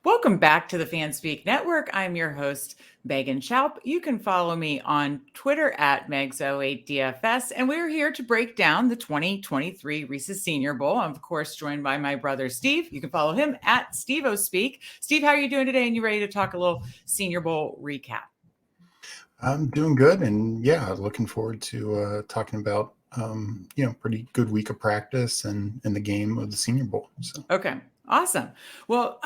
Welcome back to the Fanspeak Network. I'm your host, Megan Shoup. You can follow me on Twitter at Megs08DFS, and we're here to break down the 2023 Reese's Senior Bowl. I'm, of course, joined by my brother, Steve. You can follow him at SteveOSpeak. Steve, how are you doing today? And you ready to talk a little Senior Bowl recap? I'm doing good, and looking forward to talking about pretty good week of practice and the game of the Senior Bowl. So Okay, awesome. Well,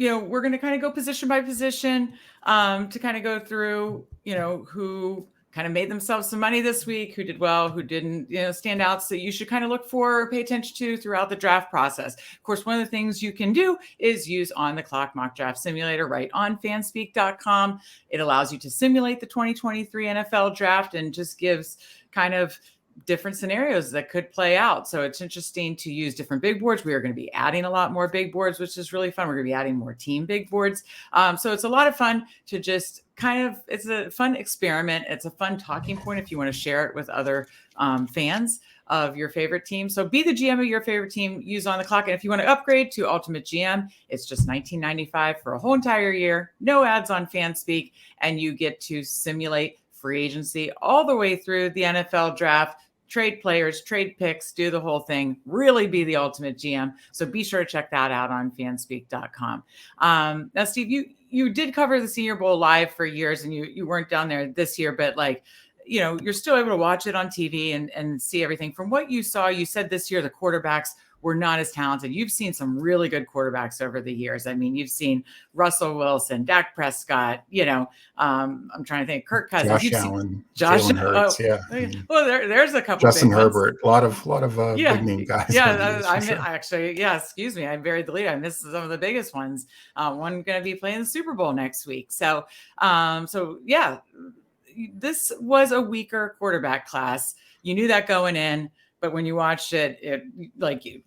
we're going to kind of go position by position to kind of go through, who kind of made themselves some money this week, who did well, who didn't, stand out. So you should kind of look for or pay attention to throughout the draft process. Of course, one of the things you can do is use On the Clock Mock Draft Simulator right on fanspeak.com. It allows you to simulate the 2023 NFL draft and just gives kind of different scenarios that could play out. So it's interesting to use different big boards. We are going to be adding a lot more big boards, which is really fun. We're going to be adding more team big boards. So it's a lot of fun to just it's a fun experiment. It's a fun talking point if you want to share it with other fans of your favorite team. So be the GM of your favorite team, use On the Clock. And if you want to upgrade to Ultimate GM, it's just $19.95 for a whole entire year, no ads on Fanspeak, and you get to simulate free agency all the way through the NFL draft, trade players, trade picks, do the whole thing, really be the ultimate GM. So be sure to check that out on fanspeak.com. Now, Steve, you did cover the Senior Bowl live for years, and you weren't down there this year, but you're still able to watch it on TV and see everything. From what you saw, you said this year the quarterbacks were not as talented. You've seen some really good quarterbacks over the years. I mean, you've seen Russell Wilson, Dak Prescott, I'm trying to think, Kirk Cousins. Josh Allen, Jalen Hurts, Well, there's a couple. Justin Herbert, a lot of big name guys. Excuse me, I buried the lead. I missed some of the biggest ones. One going to be playing the Super Bowl next week. So this was a weaker quarterback class. You knew that going in. But when you watched it,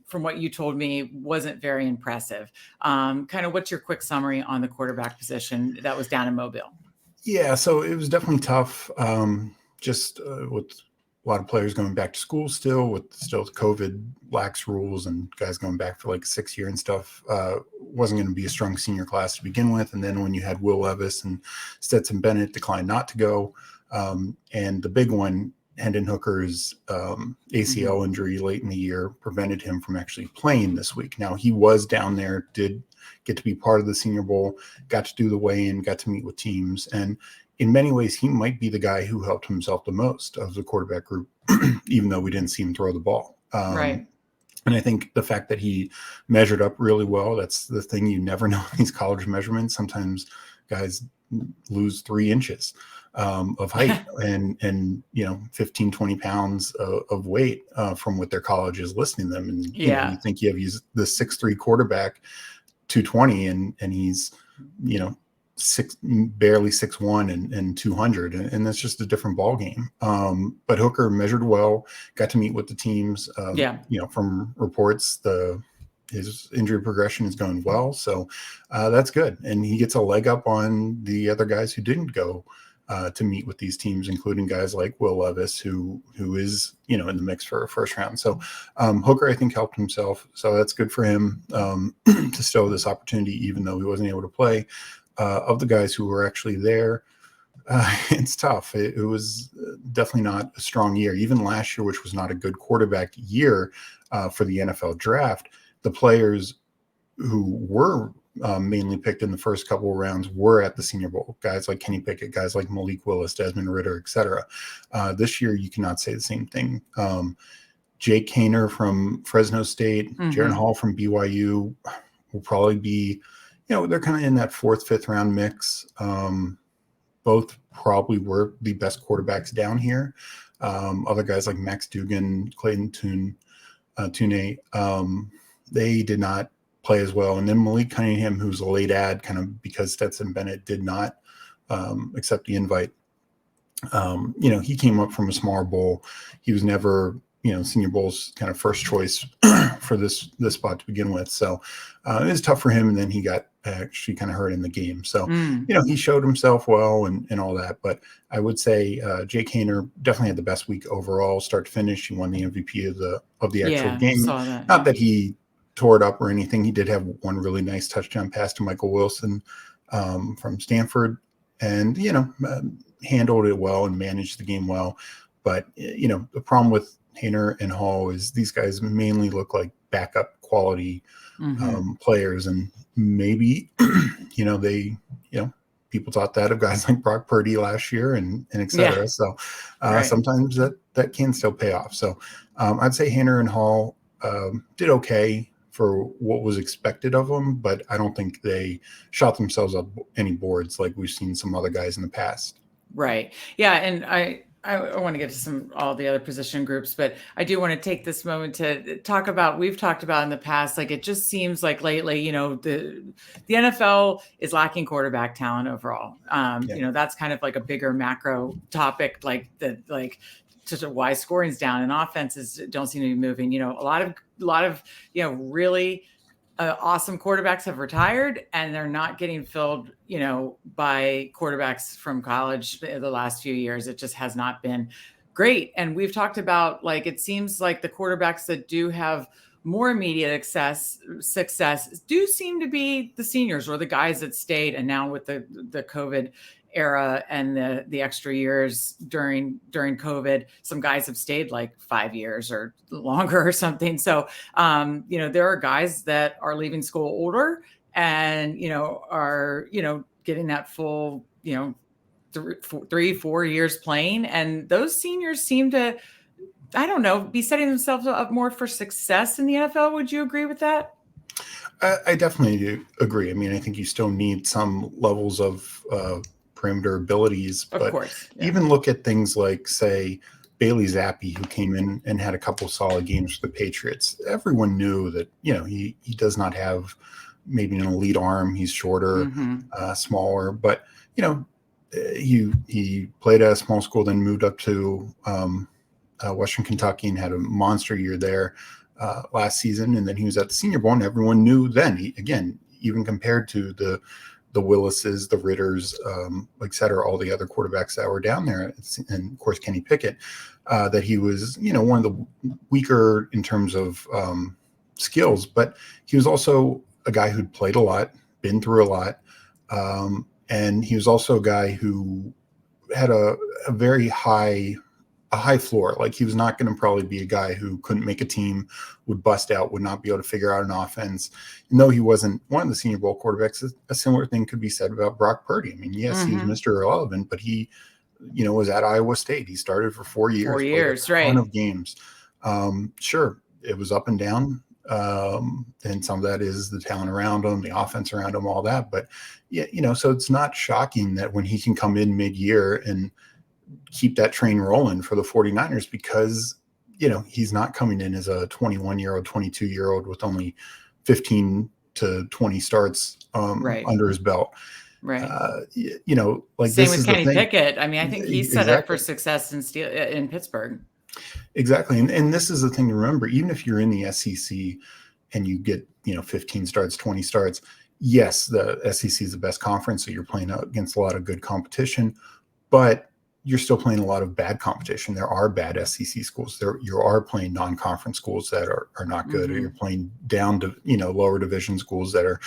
from what you told me, wasn't very impressive. Kind of what's your quick summary on the quarterback position that was down in Mobile? Yeah, so it was definitely tough. With a lot of players going back to school still, with the COVID lax rules and guys going back for like 6 year and stuff, wasn't going to be a strong senior class to begin with. And then when you had Will Levis and Stetson Bennett decline not to go, and the big one, Hendon Hooker's ACL injury late in the year prevented him from actually playing this week. Now, he was down there, did get to be part of the Senior Bowl, got to do the weigh-in, got to meet with teams. And in many ways, he might be the guy who helped himself the most of the quarterback group, even though we didn't see him throw the ball. Right. And I think the fact that he measured up really well, that's the thing. You never know in these college measurements. Sometimes guys lose 3 inches of height and 15, 20 pounds of weight from what their college is listing them. And you think you have the 6'3" quarterback, 220, and he's, barely 6'1" and 200. And that's just a different ball game. But Hooker measured well, got to meet with the teams. From reports, his injury progression is going well. So that's good. And he gets a leg up on the other guys who didn't go to meet with these teams, including guys like Will Levis, who is, in the mix for a first round. So Hooker, I think, helped himself. So that's good for him to still have this opportunity, even though he wasn't able to play. Of the guys who were actually there, it's tough. It was definitely not a strong year. Even last year, which was not a good quarterback year for the NFL draft, the players who were mainly picked in the first couple of rounds were at the Senior Bowl. Guys like Kenny Pickett, guys like Malik Willis, Desmond Ridder, etc. This year, you cannot say the same thing. Jake Haener from Fresno State, Jaron Hall from BYU will probably be, they're kind of in that 4th, 5th round mix. Both probably were the best quarterbacks down here. Other guys like Max Dugan, Clayton Tune, they did not play as well. And then Malik Cunningham, who's a late ad, kind of because Stetson Bennett did not accept the invite. He came up from a smaller bowl. He was never, Senior Bowl's kind of first choice for this spot to begin with. So it was tough for him. And then he got actually kind of hurt in the game. So, he showed himself well and all that. But I would say Jake Haener definitely had the best week overall, start to finish. He won the MVP of the actual game. Saw that, Not that he tore it up or anything. He did have one really nice touchdown pass to Michael Wilson from Stanford, and handled it well and managed the game well. But the problem with Haener and Hall is these guys mainly look like backup quality players, and maybe they people thought that of guys like Brock Purdy last year and et cetera. So sometimes that can still pay off. So I'd say Haener and Hall did okay for what was expected of them, but I don't think they shot themselves up any boards like we've seen some other guys in the past. Right. Yeah. And I want to get to all the other position groups, but I do want to take this moment to talk about, we've talked about in the past, like it just seems like lately, the NFL is lacking quarterback talent overall. That's kind of like a bigger macro topic, like just why scoring's down and offenses don't seem to be moving. A lot of really awesome quarterbacks have retired, and they're not getting filled, by quarterbacks from college the last few years. It just has not been great. And we've talked about, like, it seems like the quarterbacks that do have more immediate success do seem to be the seniors or the guys that stayed. And now with the COVID era and the extra years during COVID, some guys have stayed like 5 years or longer or something. So, there are guys that are leaving school older and, are, getting that full, 3-4 years playing. And those seniors seem to, I don't know, be setting themselves up more for success in the NFL. Would you agree with that? I definitely do agree. I mean, I think you still need some levels of perimeter abilities, but of course, even look at things like, say, Bailey Zappi, who came in and had a couple solid games for the Patriots. Everyone knew that, he does not have maybe an elite arm. He's shorter, smaller, but, he played at a small school, then moved up to Western Kentucky and had a monster year there last season. And then he was at the Senior Bowl, and everyone knew then, even compared to the Willises, the Ritters, et cetera, all the other quarterbacks that were down there, and of course Kenny Pickett, that he was, one of the weaker in terms of skills, but he was also a guy who'd played a lot, been through a lot, and he was also a guy who had a very high floor. Like, he was not going to probably be a guy who couldn't make a team, would bust out, would not be able to figure out an offense. And though he wasn't one of the Senior Bowl quarterbacks, a similar thing could be said about Brock Purdy. I mean, yes, he was Mr. Irrelevant, but he, was at Iowa State. He started for 4 years. 4 years, right? A ton of games. Sure, it was up and down. And some of that is the talent around him, the offense around him, all that. But so it's not shocking that when he can come in mid-year and keep that train rolling for the 49ers, because, he's not coming in as a 21-year-old, 22-year-old with only 15 to 20 starts under his belt. Right. Like, same this with is Kenny the thing. Pickett. I mean, I think he's set up for success in Pittsburgh. Exactly. And this is the thing to remember. Even if you're in the SEC and you get, 15 starts, 20 starts, yes, the SEC is the best conference, so you're playing against a lot of good competition, but you're still playing a lot of bad competition. There are bad SEC schools. You are playing non-conference schools that are not good, or you're playing down to, lower division schools that are,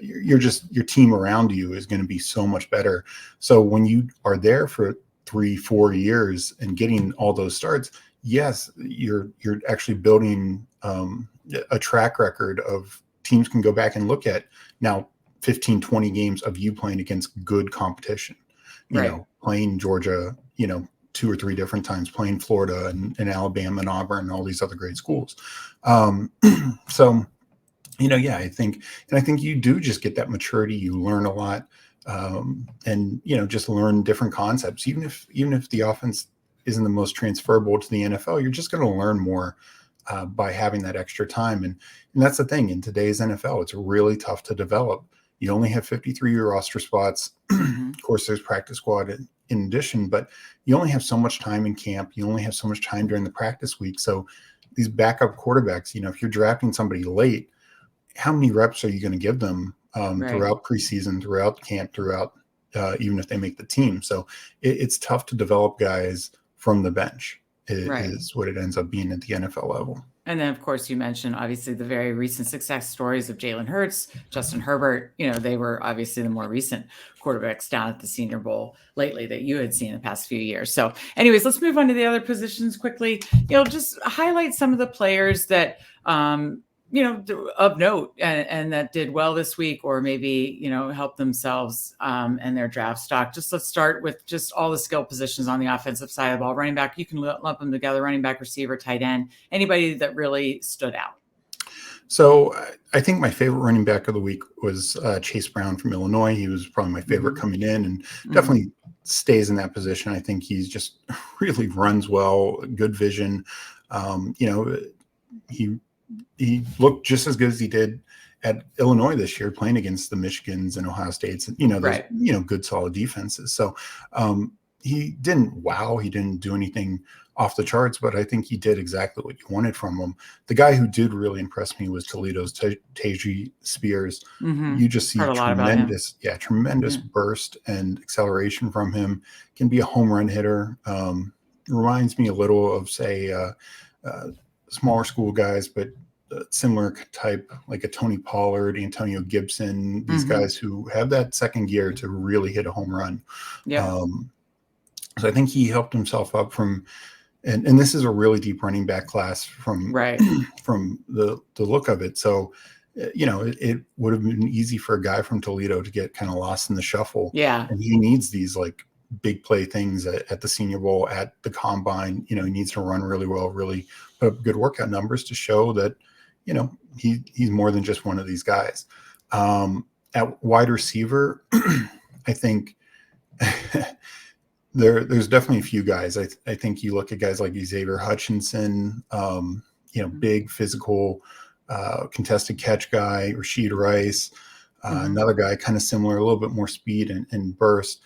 your team around you is going to be so much better. So when you are there for 3-4 years and getting all those starts, yes, you're actually building a track record of teams can go back and look at now 15, 20 games of you playing against good competition, playing Georgia, 2 or 3 different times, playing Florida and Alabama and Auburn and all these other great schools. So, I think you do just get that maturity. You learn a lot, and, just learn different concepts. Even if the offense isn't the most transferable to the NFL, you're just going to learn more by having that extra time. And that's the thing in today's NFL, it's really tough to develop. You only have 53 roster spots. Of course, there's practice squad in addition, but you only have so much time in camp. You only have so much time during the practice week. So these backup quarterbacks, if you're drafting somebody late, how many reps are you going to give them throughout preseason, throughout camp, throughout even if they make the team? So it's tough to develop guys from the bench is what it ends up being at the NFL level. And then, of course, you mentioned obviously the very recent success stories of Jalen Hurts, Justin Herbert. They were obviously the more recent quarterbacks down at the Senior Bowl lately that you had seen the past few years. So, anyways, let's move on to the other positions quickly. Just highlight some of the players that of note and that did well this week, or maybe, help themselves and their draft stock. Just let's start with just all the skill positions on the offensive side of the ball. Running back, you can lump them together, running back, receiver, tight end, anybody that really stood out. So I think my favorite running back of the week was Chase Brown from Illinois. He was probably my favorite coming in, and definitely stays in that position. I think he's just really runs well, good vision. He looked just as good as he did at Illinois this year, playing against the Michigans and Ohio States, and those good solid defenses. So he didn't wow, he didn't do anything off the charts, but I think he did exactly what you wanted from him. The guy who did really impress me was Toledo's Tajay Spears. You just see tremendous burst and acceleration from him. Can be a home run hitter. Reminds me a little of, say, smaller school guys, but similar type, like a Tony Pollard, Antonio Gibson, these guys who have that second gear to really hit a home run. So I think he helped himself up from, and this is a really deep running back class from from the look of it. So, it would have been easy for a guy from Toledo to get kind of lost in the shuffle. And he needs these like big play things at the Senior Bowl, at the combine. He needs to run really well, really put up good workout numbers to show that, he's more than just one of these guys. At wide receiver, I think there's definitely a few guys. I think you look at guys like Xavier Hutchinson, big physical, contested catch guy, Rashid Rice, another guy kind of similar, a little bit more speed and burst.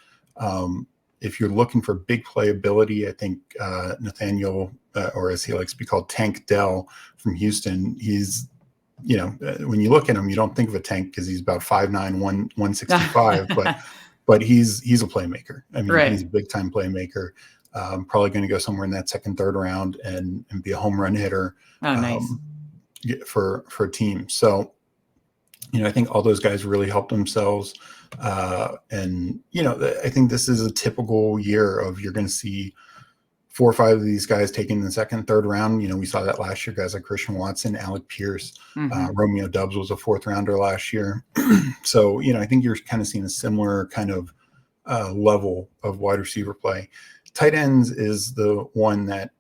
If you're looking for big playability, I think Nathaniel, or as he likes to be called, Tank Dell from Houston, he's, when you look at him, you don't think of a tank because he's about 5'9", 165, but he's a playmaker. I mean, he's a big time playmaker. Probably going to go somewhere in that second, third round and be a home run hitter for a team. So, I think all those guys really helped themselves. And, I think this is a typical year of, you're going to see 4 or 5 of these guys taken in the second, third round. We saw that last year, guys like Christian Watson, Alec Pierce, Romeo Doubs was a 4th rounder last year. So, I think you're kind of seeing a similar kind of level of wide receiver play. Tight ends is the one that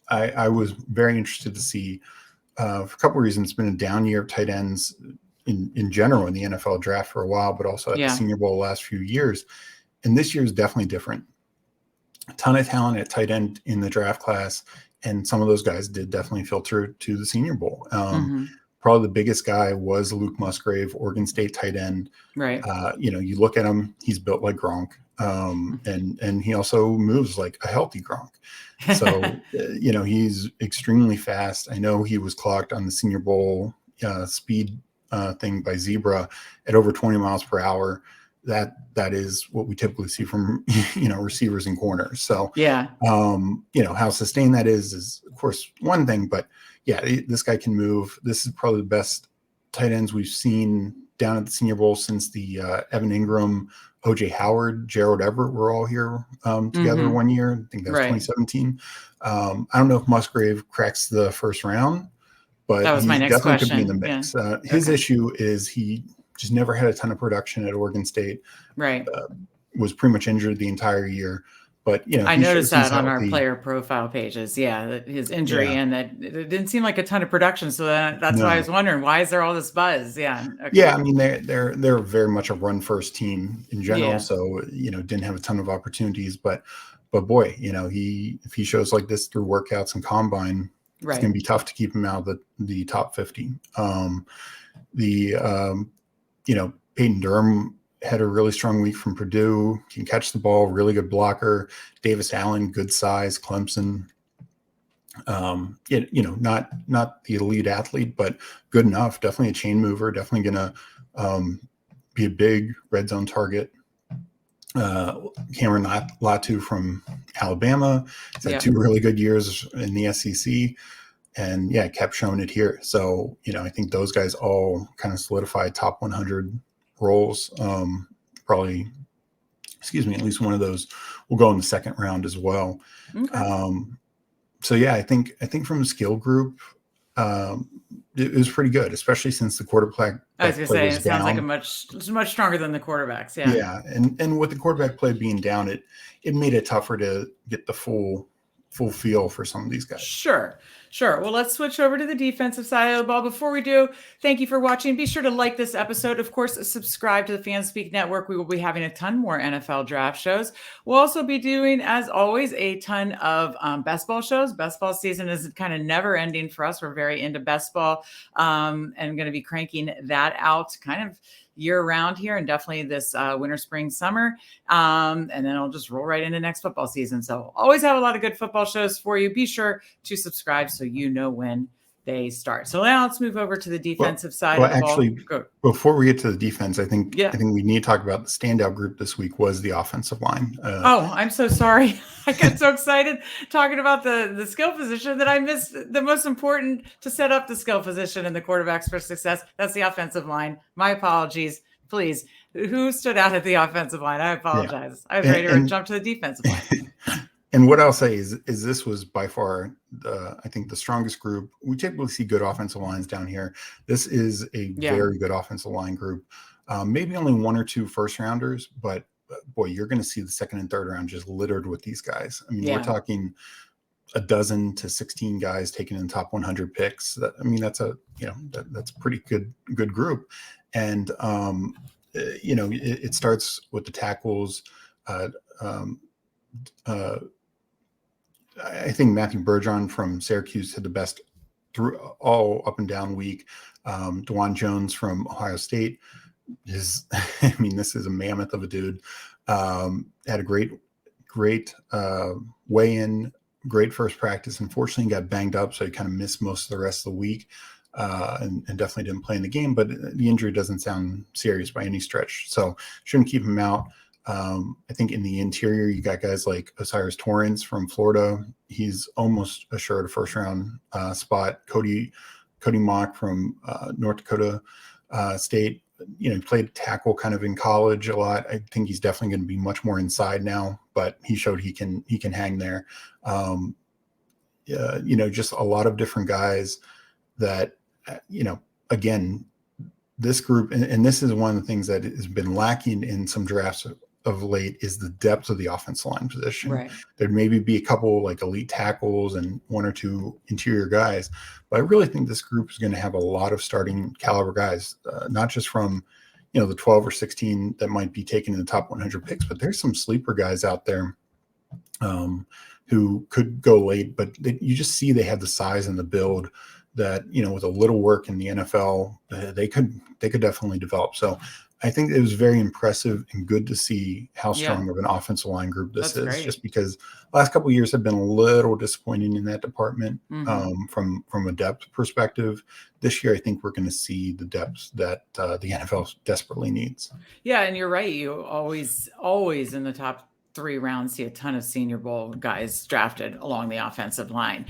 I was very interested to see for a couple of reasons. It's been a down year of tight ends in general in the NFL draft for a while, but also at the Senior Bowl the last few years. And this year is definitely different. A ton of talent at tight end in the draft class, and some of those guys did definitely filter to the Senior Bowl. Probably the biggest guy was Luke Musgrave, Oregon State tight end. You look at him, he's built like Gronk, and he also moves like a healthy Gronk. So, he's extremely fast. I know he was clocked on the Senior Bowl speed thing by Zebra at over 20 miles per hour. That is what we typically see from, receivers and corners. So, how sustained that is of course one thing, but this guy can move. This is probably the best tight ends we've seen down at the Senior Bowl since the Evan Ingram, OJ Howard, Gerald Everett were all here together one year. I think that was 2017. I don't know if Musgrave cracks the first round, but that was he my next definitely question. Could be in the mix. His issue is he just never had a ton of production at Oregon State. Was pretty much injured the entire year. But, I noticed that on our player profile pages. His injury and that it didn't seem like a ton of production. So that's why I was wondering, why is there all this buzz? I mean, they're very much a run first team in general. So, didn't have a ton of opportunities, but boy, if he shows like this through workouts and combine, it's going to be tough to keep him out of the top 50. Peyton Durham had a really strong week from Purdue, can catch the ball, really good blocker. Davis Allen, good size, Clemson. Not the elite athlete, but good enough. Definitely a chain mover. Definitely going to be a big red zone target. Cameron Latu from Alabama. He's had 2 really good years in the SEC. And yeah, kept showing it here. So, I think those guys all kind of solidified top 100 roles. Probably, at least one of those will go in the second round as well. Okay. So yeah, I think from a skill group, it was pretty good, especially since the quarterback I was gonna play say was it sounds like down. much stronger than the quarterbacks. Yeah. Yeah, and with the quarterback play being down, it made it tougher to get the full feel for some of these guys. Sure. Well, let's switch over to the defensive side of the ball. Before we do, thank you for watching. Be sure to like this episode. Of course, subscribe to the Fanspeak Network. We will be having a ton more NFL draft shows. We'll also be doing, as always, a ton of best ball shows. Best ball season is kind of never ending for us. We're very into best ball and going to be cranking that out kind of year round here, and definitely this winter, spring, summer. And then I'll just roll right into next football season. So always have a lot of good football shows for you. Be sure to subscribe so you know when they start. So now let's move over to the defensive side of the actually, ball. Before we get to the defense, I think we need to talk about the standout group this week was the offensive line. I'm so sorry. I got so excited talking about the skill position that I missed the most important to set up the skill position in the quarterbacks for success. That's the offensive line. My apologies. Please. Who stood out at the offensive line? I apologize. I was ready to jump to the defensive line. And what I'll say is this was by far, I think, the strongest group. We typically see good offensive lines down here. This is a very good offensive line group. Maybe only one or two first rounders, but boy, you're going to see the second and third round just littered with these guys. I mean, we're talking a dozen to 16 guys taken in the top 100 picks. That's a that's a pretty good group. And it starts with the tackles. I think Matthew Bergeron from Syracuse had the best through all up and down week. DeJuan Jones from Ohio State this is a mammoth of a dude. Had a great weigh-in, great first practice. Unfortunately, he got banged up, so he kind of missed most of the rest of the week. And definitely didn't play in the game, but the injury doesn't sound serious by any stretch. So shouldn't keep him out. I think in the interior, you got guys like Osiris Torrance from Florida. He's almost assured a first round spot. Cody Mock from North Dakota State. He played tackle kind of in college a lot. I think he's definitely going to be much more inside now, but he showed he can hang there. Just a lot of different guys that, again, this group, and this is one of the things that has been lacking in some drafts of late, is the depth of the offensive line position. Right. There'd maybe be a couple like elite tackles and one or two interior guys, but I really think this group is going to have a lot of starting caliber guys, not just from, the 12 or 16 that might be taken in the top 100 picks, but there's some sleeper guys out there who could go late, but you just see they have the size and the build that, with a little work in the NFL, they could definitely develop. So I think it was very impressive and good to see how strong of an offensive line group this is. Great. Just because last couple of years have been a little disappointing in that department from a depth perspective. This year, I think we're going to see the depth that the NFL desperately needs. Yeah, and you're right. You always in the top 3 rounds see a ton of Senior Bowl guys drafted along the offensive line.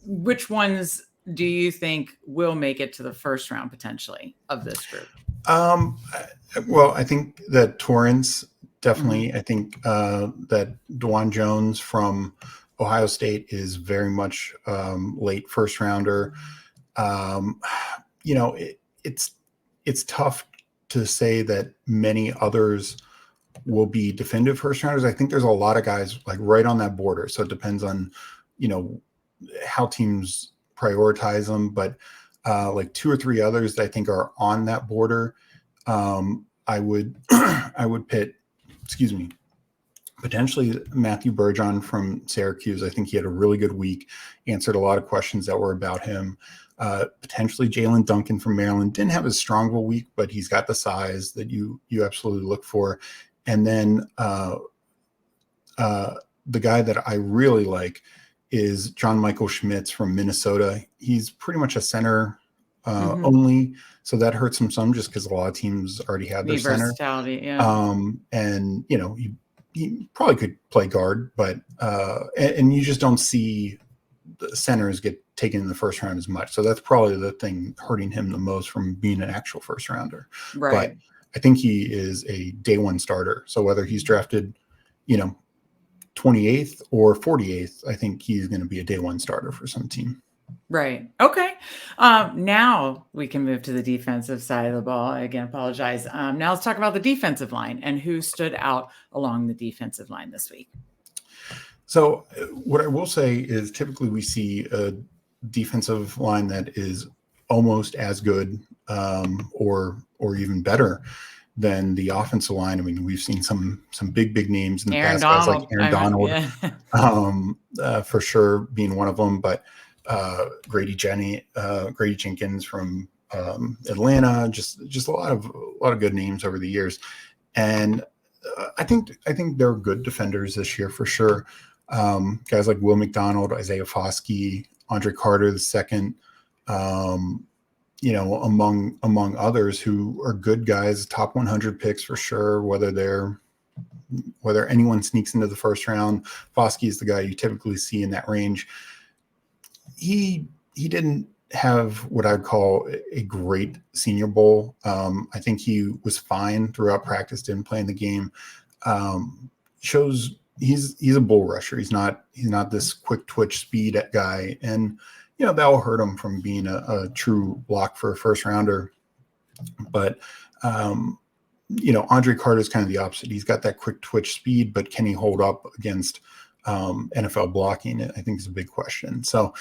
Which ones do you think will make it to the first round potentially of this group? Well, I think that Torrance definitely. I think that DeJuan Jones from Ohio State is very much late first rounder. It's tough to say that many others will be definitive first rounders. I think there's a lot of guys like right on that border. So it depends on, how teams prioritize them, but like 2 or 3 others that I think are on that border. I would pit, potentially Matthew Bergeron from Syracuse. I think he had a really good week, answered a lot of questions that were about him. Potentially Jalen Duncan from Maryland. Didn't have as strong of a week, but he's got the size that you absolutely look for. And then the guy that I really like is John Michael Schmitz from Minnesota. He's pretty much a center only, so that hurts him some just because a lot of teams already have their center. Versatility, yeah. And he probably could play guard, but and you just don't see the centers get taken in the first round as much. So that's probably the thing hurting him the most from being an actual first rounder. Right. But I think he is a day one starter. So whether he's drafted, 28th or 48th, I think he's going to be a day one starter for some team. Right. Okay. Now we can move to the defensive side of the ball. Again, apologize. Now let's talk about the defensive line and who stood out along the defensive line this week. So what I will say is typically we see a defensive line that is almost as good or even better than the offensive line. I mean, we've seen some big names in the past, guys like Aaron Donald, for sure being one of them, but Grady Jenkins from Atlanta, just a lot of good names over the years. And I think they're good defenders this year for sure. Guys like Will McDonald, Isaiah Foskey, Andre Carter II, among others who are good guys, top 100 picks for sure, whether anyone sneaks into the first round. Foskey is the guy you typically see in that range. He didn't have what I'd call a great Senior Bowl. I think he was fine throughout practice, didn't play in the game. Shows he's a bull rusher. He's not this quick twitch speed guy, and that'll hurt him from being a true block for a first rounder. But Andre Carter is kind of the opposite. He's got that quick twitch speed, but can he hold up against NFL blocking? I think is a big question. So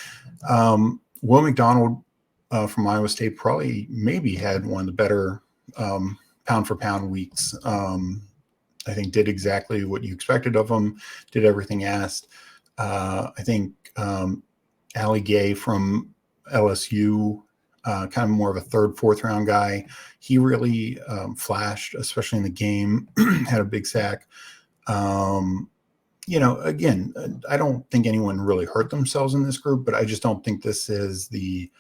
Will McDonald from Iowa State probably maybe had one of the better pound for pound weeks. I think did exactly what you expected of him, did everything asked. I think Ali Gay from LSU, kind of more of a third, fourth round guy. He really flashed, especially in the game, had a big sack. Again, I don't think anyone really hurt themselves in this group, but I just don't think this is the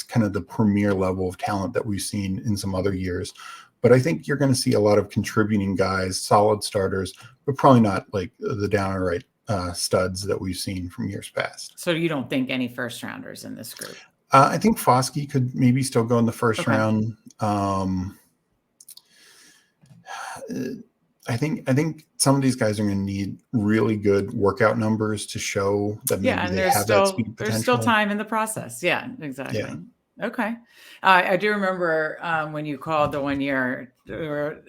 kind of the premier level of talent that we've seen in some other years. But I think you're going to see a lot of contributing guys, solid starters, but probably not like the downright studs that we've seen from years past. So you don't think any first rounders in this group? I think Foskey could maybe still go in the first round. I think some of these guys are going to need really good workout numbers to show that maybe they have that speed potential. There's still time in the process. Yeah, exactly. Yeah. Okay. I do remember when you called the 1 year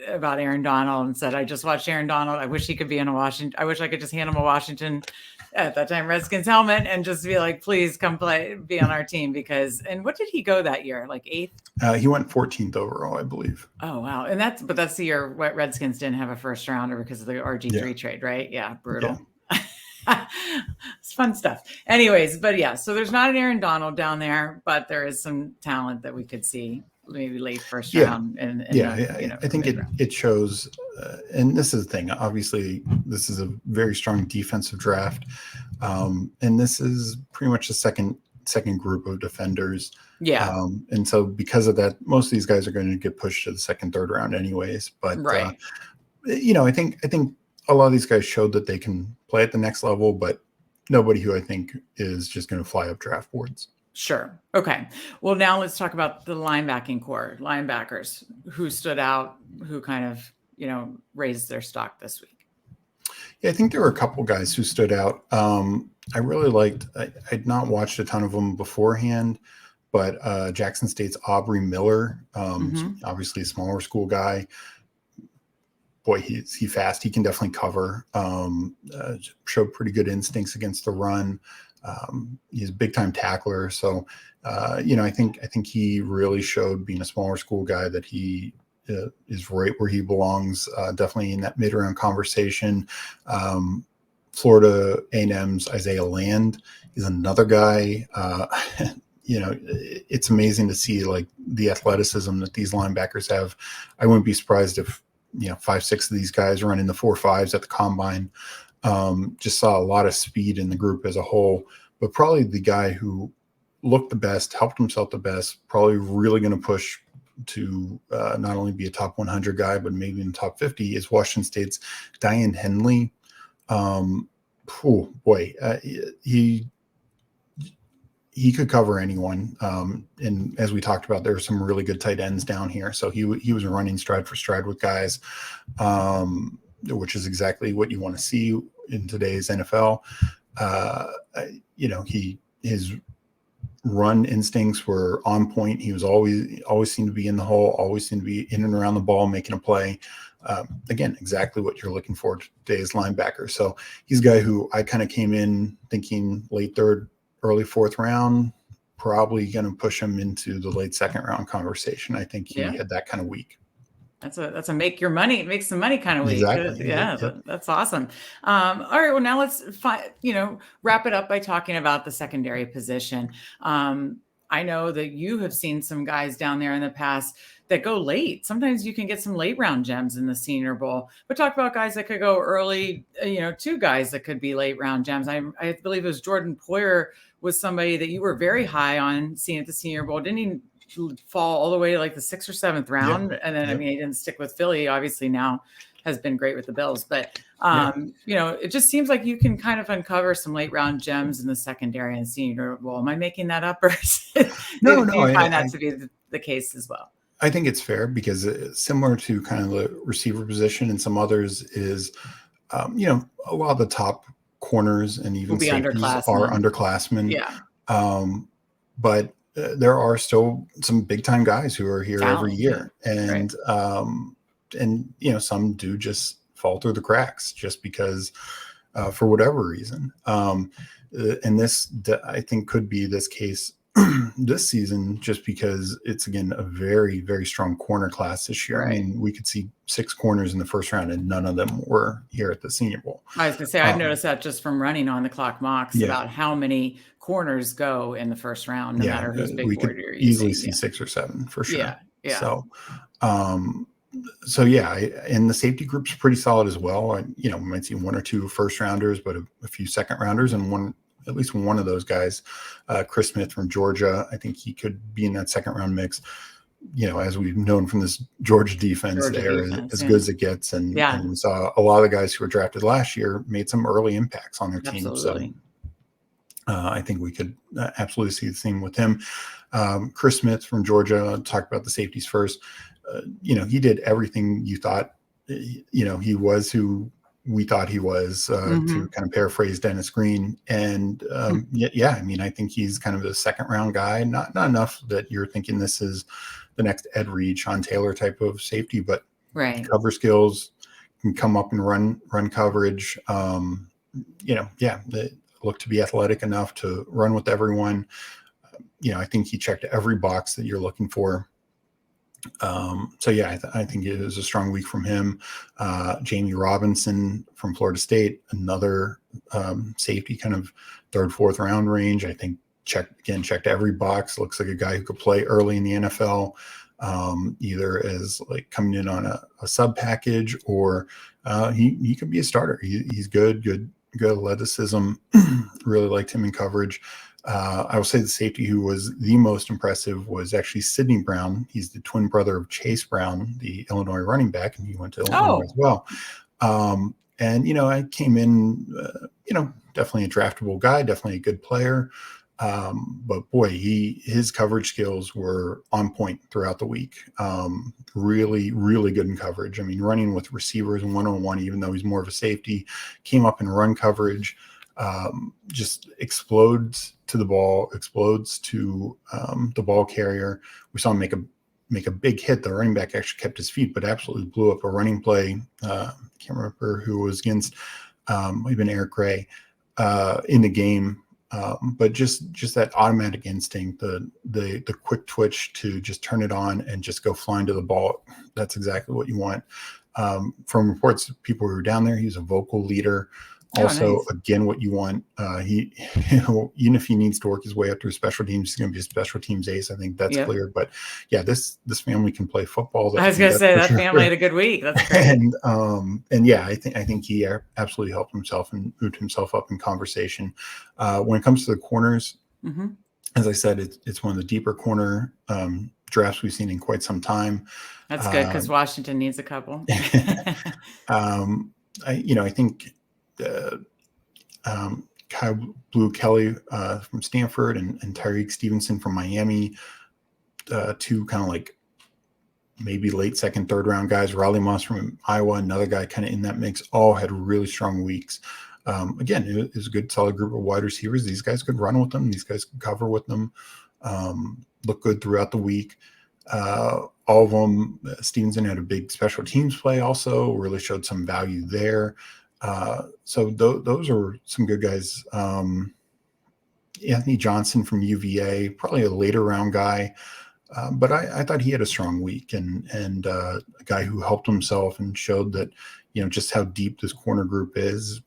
about Aaron Donald and said, I just watched Aaron Donald. I wish he could be in a Washington. I wish I could just hand him a Washington, at that time, Redskins helmet and just be like, please come be on our team. And what did he go that year? Like 8th? He went 14th overall, I believe. Oh, wow. And that's the year Redskins didn't have a first rounder because of the RG3 trade, right? Yeah. Brutal. Yeah. It's fun stuff. Anyways, but yeah, so there's not an Aaron Donald down there, but there is some talent that we could see maybe late first round. I think it shows, and this is the thing, obviously this is a very strong defensive draft. And this is pretty much the second group of defenders. Yeah. And so because of that, most of these guys are going to get pushed to the second, third round anyways. But, right. I think a lot of these guys showed that they can play at the next level, but nobody who I think is just going to fly up draft boards. Sure. Okay. Well, now let's talk about the linebacking core, linebackers who stood out, who kind of, raised their stock this week. Yeah, I think there were a couple guys who stood out. I really liked, I'd not watched a ton of them beforehand, but Jackson State's Aubrey Miller, obviously a smaller school guy. Boy, he's fast. He can definitely cover. Showed pretty good instincts against the run. He's a big time tackler. So, I think he really showed, being a smaller school guy, that he is right where he belongs. Definitely in that mid round conversation. Florida A&M's Isaiah Land is another guy. It's amazing to see like the athleticism that these linebackers have. I wouldn't be surprised if 5-6 of these guys run in the 4.5s at the combine. Just saw a lot of speed in the group as a whole, but probably the guy who looked the best, helped himself the best, probably really going to push to not only be a top 100 guy, but maybe in the top 50 is Washington State's Diane Henley. He he could cover anyone. And as we talked about, there are some really good tight ends down here. So he was running stride for stride with guys, which is exactly what you want to see in today's NFL. His run instincts were on point. He was always seemed to be in the hole, always seemed to be in and around the ball, making a play. Again, exactly what you're looking for today's linebacker. So he's a guy who I kind of came in thinking late third, early fourth round, probably going to push him into the late second round conversation. I think he had that kind of week. That's a make some money kind of week. Exactly. Yeah, that's awesome. All right, well now let's wrap it up by talking about the secondary position. I know that you have seen some guys down there in the past that go late. Sometimes you can get some late round gems in the Senior Bowl. But talk about guys that could go early, two guys that could be late round gems. I believe it was Jordan Poyer was somebody that you were very high on seeing at the Senior Bowl. Didn't he fall all the way to like the 6th or 7th round? And then, I mean, he didn't stick with Philly, obviously now has been great with the Bills, but it just seems like you can kind of uncover some late round gems in the secondary and Senior Bowl. Am I making that up, or no, do you find that to be the case as well? I think it's fair because similar to kind of the receiver position and some others is, a lot of the top corners and even safeties are underclassmen. Yeah. But there are still some big time guys who are here every year. And, some do just fall through the cracks just because for whatever reason. And this, I think, could be this case this season, just because it's, again, a very, very strong corner class this year. I mean, we could see 6 corners in the first round and none of them were here at the Senior Bowl. I was going to say, I've noticed that just from running on the clock mocks about how many corners go in the first round, no matter who's big. We could easily see 6 or 7 for sure. Yeah. So, and the safety group's pretty solid as well. We might see 1 or 2 first rounders, but a few second rounders, and at least one of those guys, Chris Smith from Georgia. I think he could be in that second round mix. As we've known from this Georgia defense, as good as it gets. And we saw a lot of the guys who were drafted last year made some early impacts on their team. Absolutely. So I think we could absolutely see the same with him. Chris Smith from Georgia, talk about the safeties first. He did everything you thought, he was who we thought he was, to kind of paraphrase Dennis Green. And I think he's kind of a second round guy, not enough that you're thinking this is the next Ed Reed, Sean Taylor type of safety, but cover skills, can come up and run coverage. They look to be athletic enough to run with everyone. I think he checked every box that you're looking for. I think it was a strong week from him. Jamie Robinson from Florida State, another safety, kind of 3rd, 4th round range. I think checked every box. Looks like a guy who could play early in the NFL, either as like coming in on a sub package, or he could be a starter. He's good athleticism. Really liked him in coverage. I will say the safety who was the most impressive was actually Sidney Brown. He's the twin brother of Chase Brown, the Illinois running back, and he went to Illinois as well. I came in, definitely a draftable guy, definitely a good player. But boy, his coverage skills were on point throughout the week. Really, really good in coverage. I mean, running with receivers 1-on-1, even though he's more of a safety, came up and run coverage. Just explodes to the ball, explodes to the ball carrier. We saw him make a big hit. The running back actually kept his feet, but absolutely blew up a running play. Can't remember who it was against. Might have been Eric Gray in the game. But just that automatic instinct, the quick twitch to just turn it on and just go flying to the ball. That's exactly what you want. From reports of people who were down there, he's a vocal leader. Also, again, what you want, he, even if he needs to work his way up through special teams, he's going to be a special teams ace. I think that's clear. But this family can play football. I was going to say that family had a good week. That's great. I think he absolutely helped himself and moved himself up in conversation. When it comes to the corners, as I said, it's one of the deeper corner drafts we've seen in quite some time. That's good because Washington needs a couple. I think Kyle Blue Kelly from Stanford and Tyreek Stevenson from Miami, two kind of like maybe late second, third round guys. Raleigh Moss from Iowa, another guy kind of in that mix, all had really strong weeks. Again, it was a good, solid group of wide receivers. These guys could run with them. These guys could cover with them. Look good throughout the week. All of them, Stevenson had a big special teams play also, really showed some value there. So those are some good guys. Anthony Johnson from UVA, probably a later round guy. But I thought he had a strong week and a guy who helped himself and showed that, just how deep this corner group is,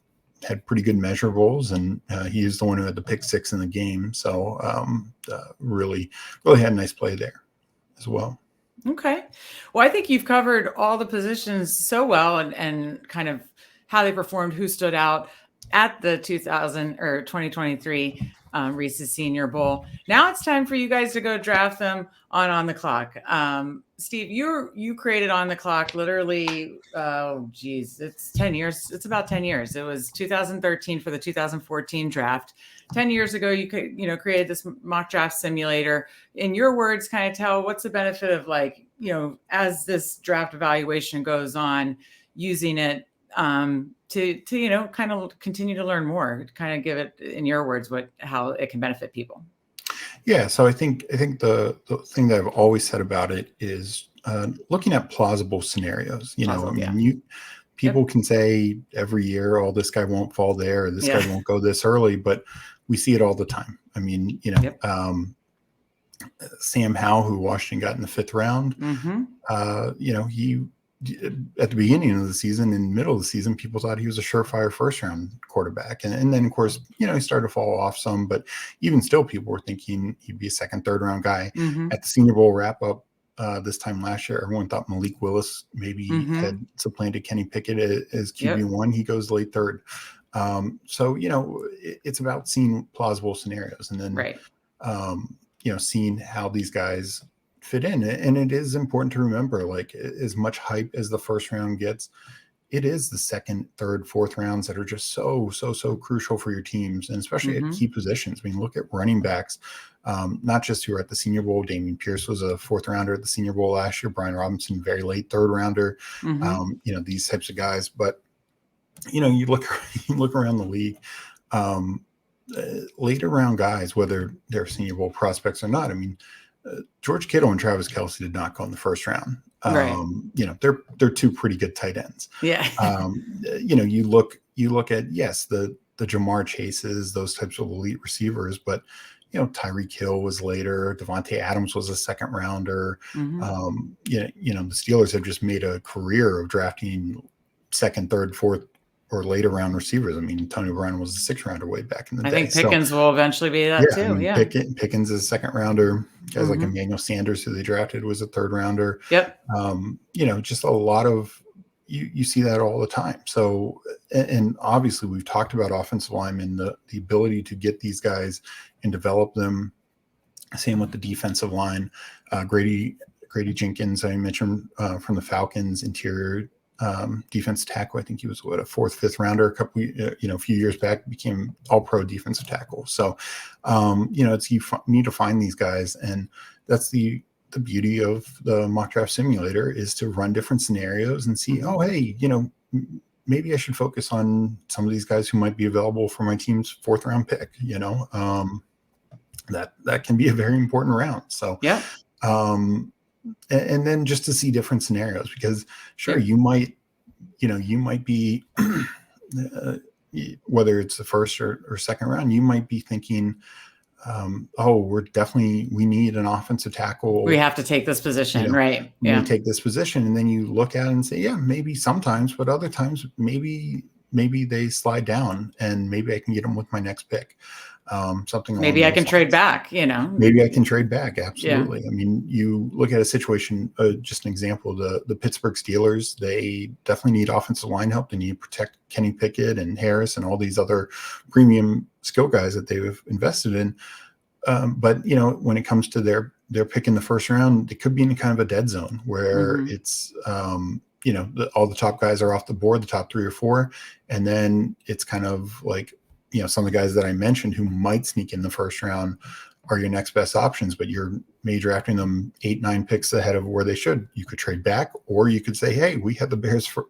had pretty good measurables, and he is the one who had the pick 6 in the game. So really had a nice play there as well. Okay. Well, I think you've covered all the positions so well and kind of how they performed, who stood out at the 2023 Reese's Senior Bowl. Now it's time for you guys to go draft them on the clock. Steve, you created On the Clock literally, it's 10 years. It's about 10 years. It was 2013 for the 2014 draft. 10 years ago, you created this mock draft simulator. In your words, kind of tell what's the benefit of as this draft evaluation goes on, using it to kind of continue to learn more, kind of give it in your words how it can benefit people. Yeah, so I think the thing that I've always said about it is looking at plausible scenarios. People can say every year, "Oh, this guy won't fall there, or this guy won't go this early," but we see it all the time. I mean, Sam Howell, who Washington got in the 5th round, he at the beginning of the season and middle of the season, people thought he was a surefire 1st-round quarterback. And then, of course, he started to fall off some. But even still, people were thinking he'd be a 2nd, 3rd-round guy. At the Senior Bowl wrap-up this time last year, everyone thought Malik Willis maybe had supplanted Kenny Pickett as QB1. He goes late 3rd. So, it's about seeing plausible scenarios and then, seeing how these guys fit in. And it is important to remember, as much hype as the 1st round gets, it is the 2nd, 3rd, 4th rounds that are just so crucial for your teams, and especially at key positions. I mean, look at running backs, not just who are at the Senior Bowl. Damian Pierce was a 4th rounder at the Senior Bowl last year. Brian Robinson, very late 3rd rounder. These types of guys. But you look around the league, later round guys, whether they're Senior Bowl prospects or not. I mean, George Kittle and Travis Kelce did not go in the 1st round. They're two pretty good tight ends. Yeah. You look at, yes, the Jamar Chases, those types of elite receivers, but Tyreek Hill was later. Devontae Adams was a 2nd rounder. The Steelers have just made a career of drafting 2nd, 3rd, 4th, or later round receivers. I mean, Tony Brown was a 6th rounder way back in the day. I think Pickens will eventually be that too. I mean, Pickens is a 2nd rounder. Guys like Emmanuel Sanders, who they drafted, was a 3rd rounder. Yep. Just a lot of you see that all the time. So, and obviously we've talked about offensive linemen, the ability to get these guys and develop them. Same with the defensive line. Grady Jenkins, I mentioned from the Falcons, interior defensive tackle. I think he was a 4th, 5th rounder a few years back, became all-pro defensive tackle. So, it's you need to find these guys, and that's the beauty of the mock draft simulator, is to run different scenarios and see, oh, hey, maybe I should focus on some of these guys who might be available for my team's 4th round pick. That can be a very important round. So, and then just to see different scenarios, because you might be, whether it's the 1st or 2nd round, you might be thinking, we need an offensive tackle. We have to take this position, right? We take this position, and then you look at it and say, yeah, maybe sometimes, but other times maybe they slide down, and maybe I can get them with my next pick. Something maybe I can trade back, maybe I can trade back. Absolutely. I mean, you look at a situation, just an example, the Pittsburgh Steelers, they definitely need offensive line help. They need to protect Kenny Pickett and Harris and all these other premium skill guys that they've invested in. But when it comes to their pick in the 1st round, it could be in kind of a dead zone where it's all the top guys are off the board, the top 3 or 4, and then it's kind of like some of the guys that I mentioned who might sneak in the first round are your next best options, but you're drafting them 8-9 picks ahead of where they should. You could trade back, or you could say, hey, we had the Bears for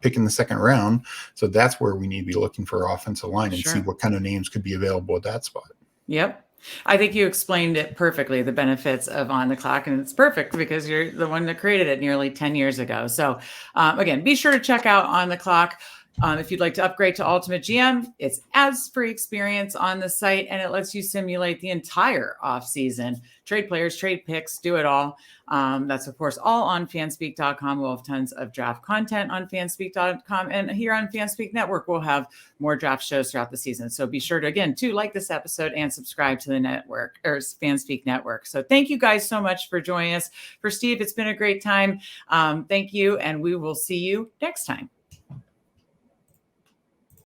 pick in the second round, so that's where we need to be looking for offensive line and see what kind of names could be available at that spot. Yep. I think you explained it perfectly, the benefits of On the Clock, and it's perfect because you're the one that created it nearly 10 years ago. So again, be sure to check out On the Clock. If you'd like to upgrade to Ultimate GM, it's ads-free experience on the site, and it lets you simulate the entire offseason. Trade players, trade picks, do it all. That's, of course, all on fanspeak.com. We'll have tons of draft content on fanspeak.com. And here on Fanspeak Network, we'll have more draft shows throughout the season. So be sure to, again, to like this episode and subscribe to the network, or Fanspeak Network. So thank you guys so much for joining us. For Steve, it's been a great time. Thank you, and we will see you next time.